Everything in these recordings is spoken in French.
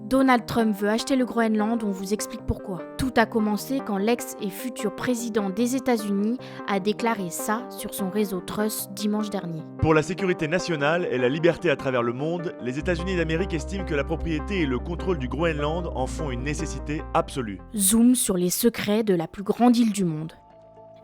Donald Trump veut acheter le Groenland, on vous explique pourquoi. Tout a commencé quand l'ex et futur président des États-Unis a déclaré ça sur son réseau Truth dimanche dernier. Pour la sécurité nationale et la liberté à travers le monde, les États-Unis d'Amérique estiment que la propriété et le contrôle du Groenland en font une nécessité absolue. Zoom sur les secrets de la plus grande île du monde.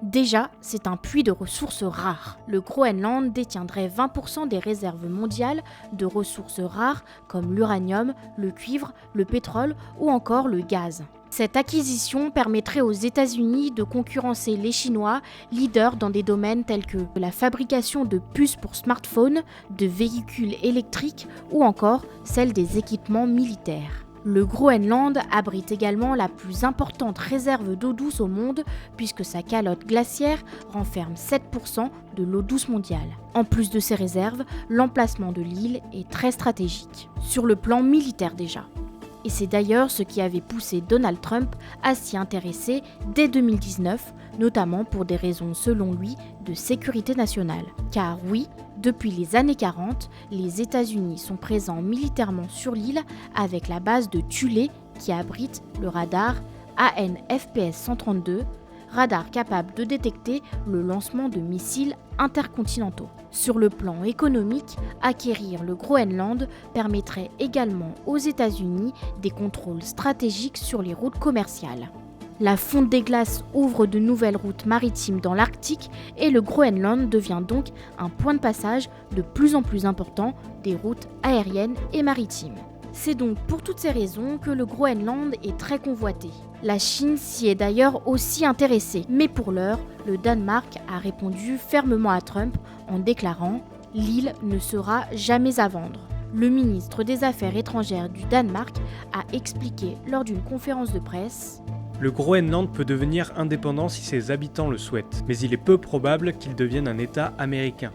Déjà, c'est un puits de ressources rares. Le Groenland détiendrait 20% des réserves mondiales de ressources rares comme l'uranium, le cuivre, le pétrole ou encore le gaz. Cette acquisition permettrait aux États-Unis de concurrencer les Chinois, leaders dans des domaines tels que la fabrication de puces pour smartphones, de véhicules électriques ou encore celle des équipements militaires. Le Groenland abrite également la plus importante réserve d'eau douce au monde puisque sa calotte glaciaire renferme 7% de l'eau douce mondiale. En plus de ces réserves, l'emplacement de l'île est très stratégique, sur le plan militaire déjà. Et c'est d'ailleurs ce qui avait poussé Donald Trump à s'y intéresser dès 2019, notamment pour des raisons selon lui de sécurité nationale. Car oui, depuis les années 40, les États-Unis sont présents militairement sur l'île avec la base de Thulé qui abrite le radar AN/FPS 132, radar capable de détecter le lancement de missiles intercontinentaux. Sur le plan économique, acquérir le Groenland permettrait également aux États-Unis des contrôles stratégiques sur les routes commerciales. La fonte des glaces ouvre de nouvelles routes maritimes dans l'Arctique et le Groenland devient donc un point de passage de plus en plus important des routes aériennes et maritimes. C'est donc pour toutes ces raisons que le Groenland est très convoité. La Chine s'y est d'ailleurs aussi intéressée, mais pour l'heure, le Danemark a répondu fermement à Trump en déclarant « L'île ne sera jamais à vendre ». Le ministre des Affaires étrangères du Danemark a expliqué lors d'une conférence de presse « Le Groenland peut devenir indépendant si ses habitants le souhaitent, mais il est peu probable qu'il devienne un État américain.